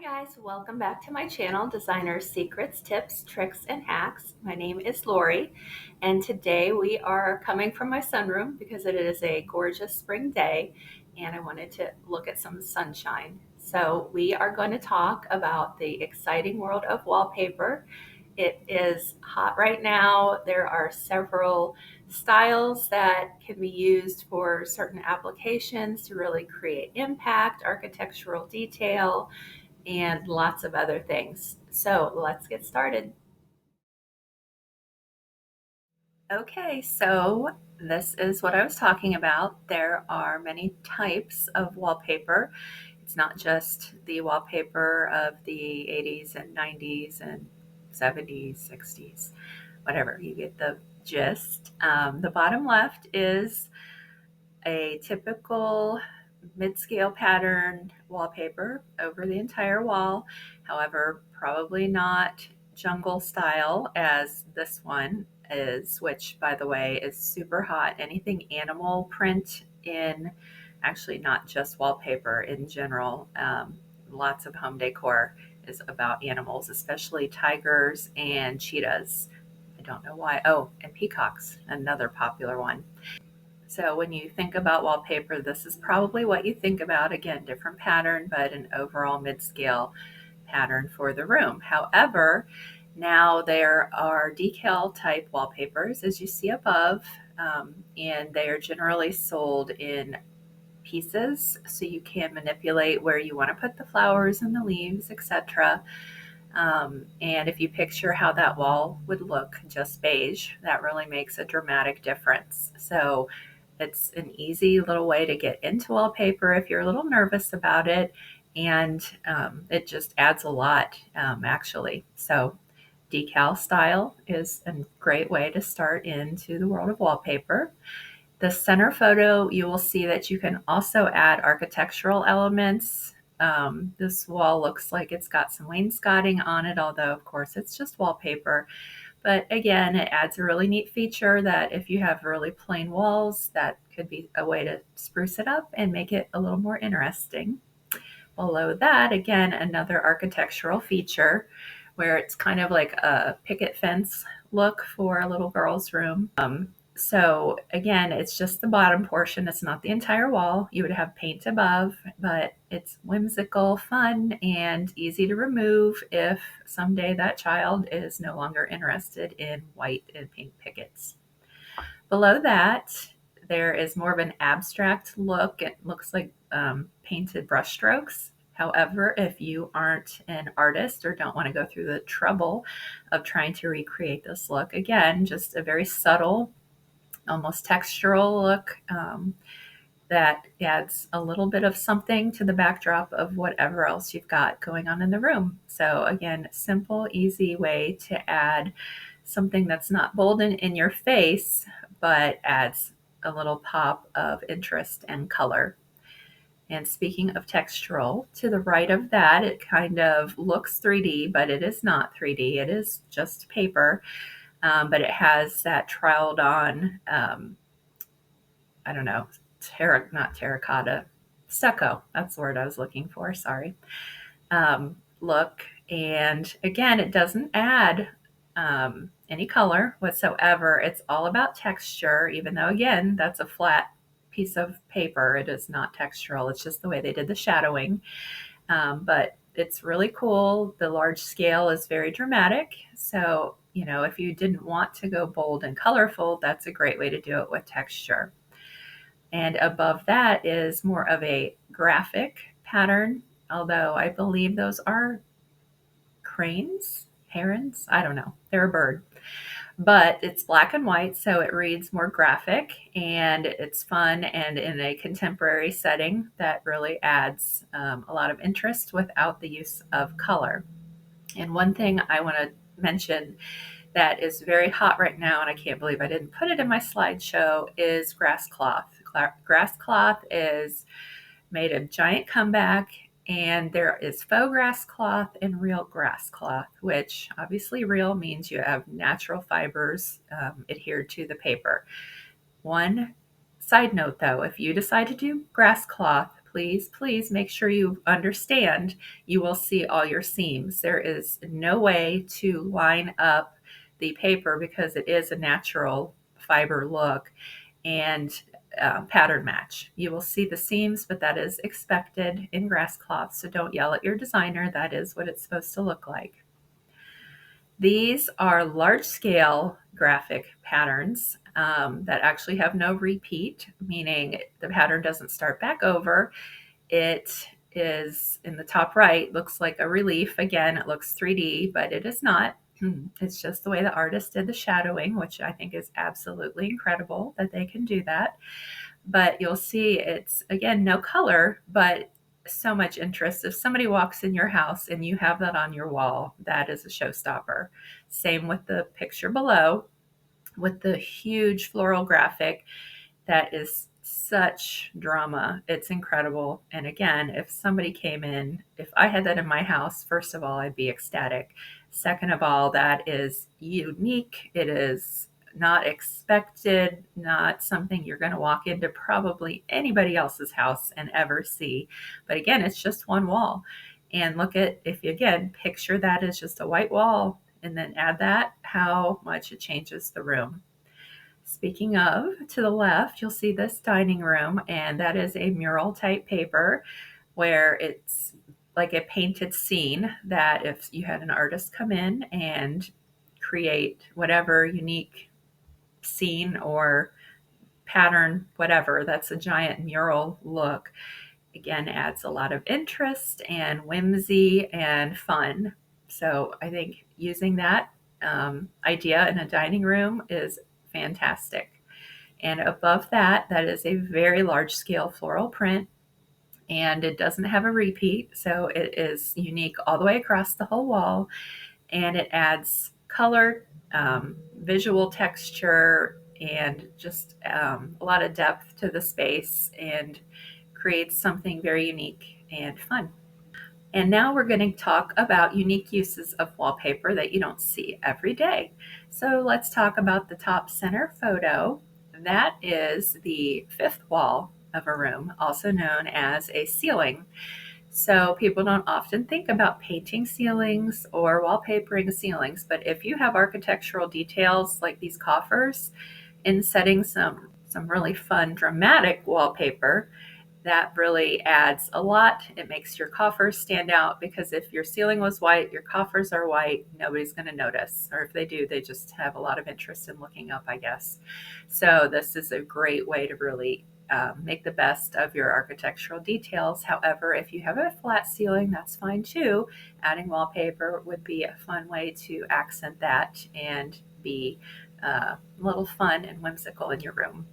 Guys, welcome back to my channel, Designer Secrets, Tips, Tricks, and Hacks. My name is Lori, and today we are coming from my sunroom because it is a gorgeous spring day and I wanted to look at some sunshine. So we are going to talk about the exciting world of wallpaper. It is hot right now. There are several styles that can be used for certain applications to really create impact, architectural detail, and lots of other things. So let's get started. Okay, so this is what I was talking about. There are many types of wallpaper. It's not just the wallpaper of the 80s and 90s and 70s, 60s, whatever. You get the gist. The bottom left is a typical mid-scale pattern wallpaper over the entire wall. However, probably not jungle style as this one is, which by the way is super hot. Anything animal print in, actually not just wallpaper in general, lots of home decor is about animals, especially tigers and cheetahs. I don't know why. Oh, and peacocks, another popular one. So when you think about wallpaper, this is probably what you think about. Again, different pattern, but an overall mid-scale pattern for the room. However, now there are decal type wallpapers, as you see above, and they are generally sold in pieces, so you can manipulate where you want to put the flowers and the leaves, etc. And if you picture how that wall would look just beige, that really makes a dramatic difference. So it's an easy little way to get into wallpaper if you're a little nervous about it, and it just adds a lot, actually. So decal style is a great way to start into the world of wallpaper. The center photo, you will see that you can also add architectural elements. This wall looks like it's got some wainscoting on it, although of course it's just wallpaper. But again, it adds a really neat feature that if you have really plain walls, that could be a way to spruce it up and make it a little more interesting. Below that, again, another architectural feature where it's kind of like a picket fence look for a little girl's room. So again, it's just the bottom portion. It's not the entire wall. You would have paint above, but it's whimsical, fun, and easy to remove if someday that child is no longer interested in white and pink pickets. Below that, there is more of an abstract look. It looks like painted brushstrokes. However, if you aren't an artist or don't want to go through the trouble of trying to recreate this look, again, just a very subtle, almost textural look that adds a little bit of something to the backdrop of whatever else you've got going on in the room. So again, simple, easy way to add something that's not bold in your face, but adds a little pop of interest and color. And speaking of textural, to the right of that, it kind of looks 3D, but it is not 3D. It is just paper. But it has that troweled on, I don't know, not terracotta, stucco. That's the word I was looking for. Sorry. Look. And again, it doesn't add any color whatsoever. It's all about texture, even though, again, that's a flat piece of paper. It is not textural. It's just the way they did the shadowing. But it's really cool. The large scale is very dramatic. So, if you didn't want to go bold and colorful, that's a great way to do it with texture. And above that is more of a graphic pattern, although I believe those are cranes, herons, I don't know. They're a bird. But it's black and white, so it reads more graphic and it's fun and in a contemporary setting that really adds a lot of interest without the use of color. And one thing I want to mention that is very hot right now, and I can't believe I didn't put it in my slideshow, is grass cloth. Grass cloth is made a giant comeback, and there is faux grass cloth and real grass cloth, which obviously real means you have natural fibers adhered to the paper. One side note though, if you decide to do grass cloth, please, please make sure you understand you will see all your seams. There is no way to line up the paper because it is a natural fiber look and pattern match. You will see the seams, but that is expected in grass cloth, so don't yell at your designer. That is what it's supposed to look like. These are large scale graphic patterns that actually have no repeat, meaning the pattern doesn't start back over. It is in the top right, looks like a relief. Again, it looks 3D, but it is not. It's just the way the artist did the shadowing, which I think is absolutely incredible that they can do that. But you'll see it's, again, no color, but so much interest. If somebody walks in your house and you have that on your wall, that is a showstopper. Same with the picture below with the huge floral graphic. That is such drama. It's incredible. And again, if somebody came in, if I had that in my house, first of all, I'd be ecstatic. Second of all, that is unique. It is not expected, not something you're going to walk into probably anybody else's house and ever see. But again, it's just one wall. And look at, if you again picture that as just a white wall and then add that, how much it changes the room. Speaking of, to the left, you'll see this dining room, and that is a mural type paper where it's like a painted scene that if you had an artist come in and create whatever unique scene or pattern, whatever, that's a giant mural look. Again, adds a lot of interest and whimsy and fun. So I think using that idea in a dining room is fantastic. And above that, that is a very large scale floral print, and it doesn't have a repeat. So it is unique all the way across the whole wall, and it adds color, visual texture, and just a lot of depth to the space and creates something very unique and fun. And now we're going to talk about unique uses of wallpaper that you don't see every day. So let's talk about the top center photo. That is the fifth wall of a room, also known as a ceiling. So people don't often think about painting ceilings or wallpapering ceilings, but if you have architectural details like these coffers in setting some really fun dramatic wallpaper, that really adds a lot. It makes your coffers stand out because if your ceiling was white, your coffers are white, nobody's going to notice. Or if they do, they just have a lot of interest in looking up, I guess. So this is a great way to really make the best of your architectural details. However, if you have a flat ceiling, that's fine too. Adding wallpaper would be a fun way to accent that and be a little fun and whimsical in your room.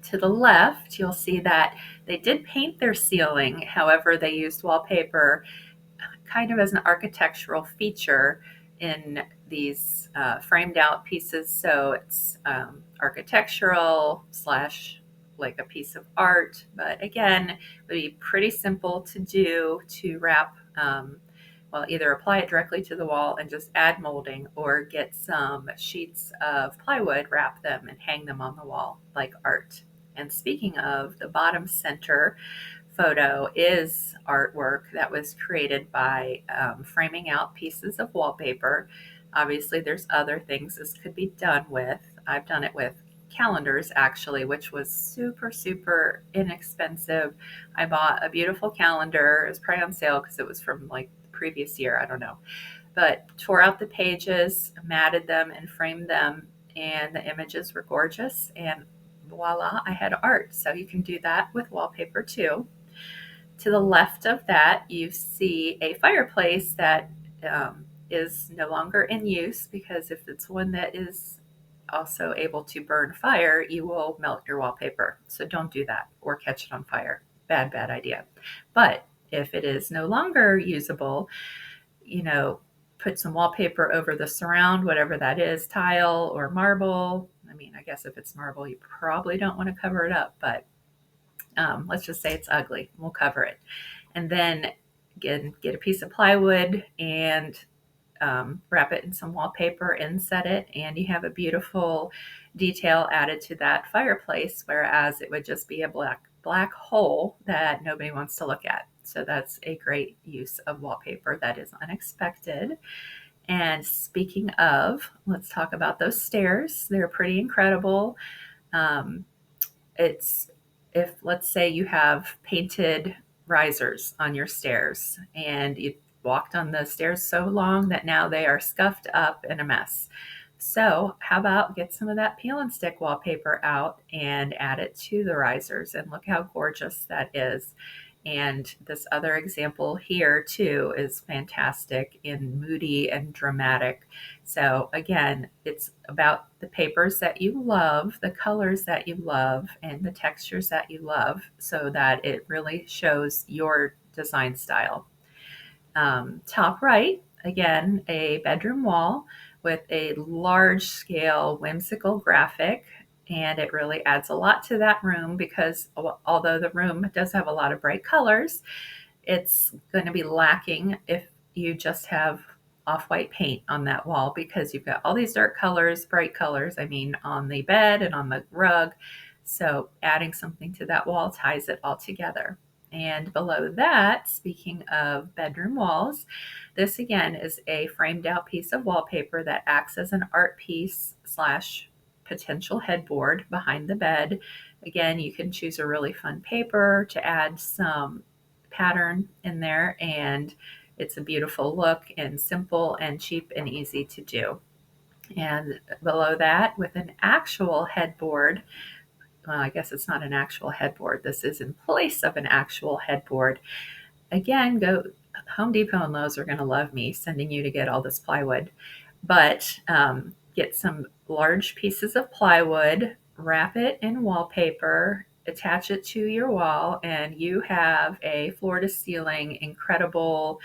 To the left, you'll see that they did paint their ceiling. However, they used wallpaper kind of as an architectural feature in these framed out pieces. So it's architectural slash like a piece of art. But again, it would be pretty simple to do to wrap, well, either apply it directly to the wall and just add molding or get some sheets of plywood, wrap them, and hang them on the wall like art. And speaking of, the bottom center photo is artwork that was created by framing out pieces of wallpaper. Obviously, there's other things this could be done with. I've done it with calendars actually, which was super, super inexpensive. I bought a beautiful calendar. It was probably on sale because it was from like the previous year. I don't know. But tore out the pages, matted them, and framed them. And the images were gorgeous. And voila, I had art. So you can do that with wallpaper too. To the left of that, you see a fireplace that is no longer in use because if it's one that is also able to burn fire, you will melt your wallpaper. So don't do that or catch it on fire. Bad, bad idea. But if it is no longer usable, put some wallpaper over the surround, whatever that is, tile or marble. I mean, I guess if it's marble, you probably don't want to cover it up, but let's just say it's ugly. We'll cover it. And then again, get a piece of plywood and wrap it in some wallpaper, inset it, and you have a beautiful detail added to that fireplace, whereas it would just be a black black hole that nobody wants to look at. So that's a great use of wallpaper that is unexpected. And speaking of, let's talk about those stairs. They're pretty incredible. Um, it's if, let's say, you have painted risers on your stairs and you walked on the stairs so long that now they are scuffed up and a mess. So how about get some of that peel and stick wallpaper out and add it to the risers, and look how gorgeous that is. And this other example here too is fantastic in moody and dramatic. So again, it's about the papers that you love, the colors that you love, and the textures that you love, so that it really shows your design style. Top right, again, a bedroom wall with a large scale whimsical graphic, and it really adds a lot to that room because although the room does have a lot of bright colors, it's going to be lacking if you just have off-white paint on that wall, because you've got all these dark colors, bright colors, I mean, on the bed and on the rug. So adding something to that wall ties it all together. And below that, speaking of bedroom walls, this again is a framed out piece of wallpaper that acts as an art piece slash potential headboard behind the bed. Again, you can choose a really fun paper to add some pattern in there, and it's a beautiful look and simple and cheap and easy to do. And below that, with an actual headboard, well, I guess it's not an actual headboard, this is in place of an actual headboard. Again, go Home Depot and Lowe's are going to love me sending you to get all this plywood, but get some large pieces of plywood, wrap it in wallpaper, attach it to your wall, and you have a floor to ceiling, incredible,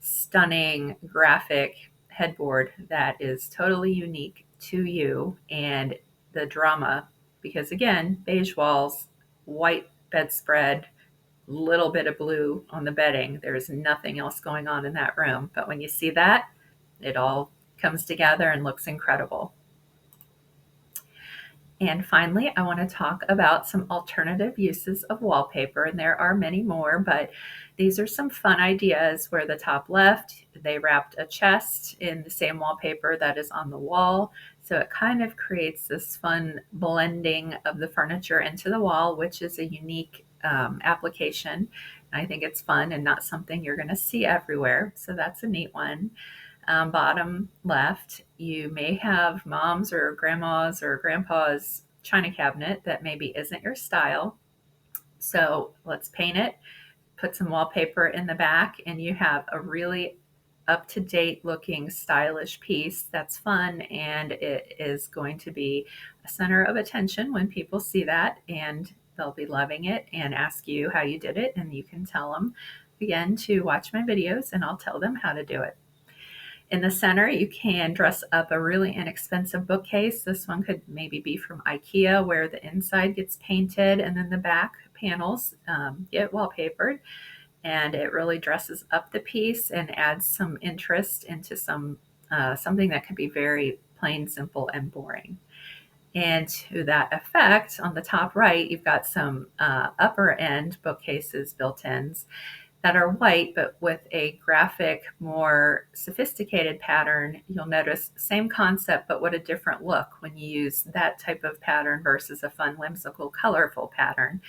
stunning graphic headboard that is totally unique to you and the drama. Because again, beige walls, white bedspread, little bit of blue on the bedding. There's nothing else going on in that room. But when you see that, it all comes together and looks incredible. And finally, I want to talk about some alternative uses of wallpaper, and there are many more, but these are some fun ideas. Where the top left, they wrapped a chest in the same wallpaper that is on the wall. So it kind of creates this fun blending of the furniture into the wall, which is a unique application. I think it's fun and not something you're going to see everywhere. So that's a neat one. Bottom left, you may have mom's or grandma's or grandpa's china cabinet that maybe isn't your style. So let's paint it, put some wallpaper in the back, and you have a really up-to-date looking stylish piece that's fun, and it is going to be a center of attention when people see that, and they'll be loving it and ask you how you did it, and you can tell them again to watch my videos and I'll tell them how to do it. In the center, you can dress up a really inexpensive bookcase. This one could maybe be from IKEA, where the inside gets painted and then the back panels get wallpapered. And it really dresses up the piece and adds some interest into something that could be very plain, simple, and boring. And to that effect, on the top right, you've got some upper end bookcases, built-ins, that are white, but with a graphic, more sophisticated pattern. You'll notice same concept, but what a different look when you use that type of pattern versus a fun, whimsical, colorful pattern.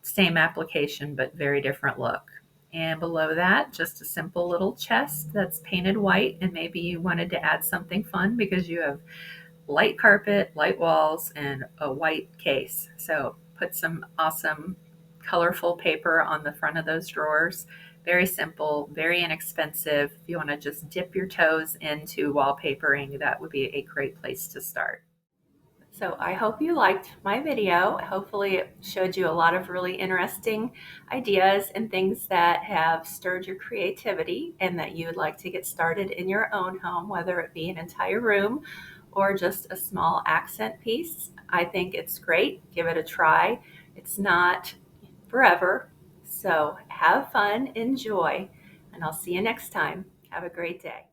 Same application, but very different look. And below that, just a simple little chest that's painted white, and maybe you wanted to add something fun because you have light carpet, light walls, and a white case. So put some awesome colorful paper on the front of those drawers. Very simple, very inexpensive. If you want to just dip your toes into wallpapering, that would be a great place to start. So I hope you liked my video. Hopefully it showed you a lot of really interesting ideas and things that have stirred your creativity and that you would like to get started in your own home, whether it be an entire room or just a small accent piece. I think it's great. Give it a try. It's not forever. So have fun, enjoy, and I'll see you next time. Have a great day.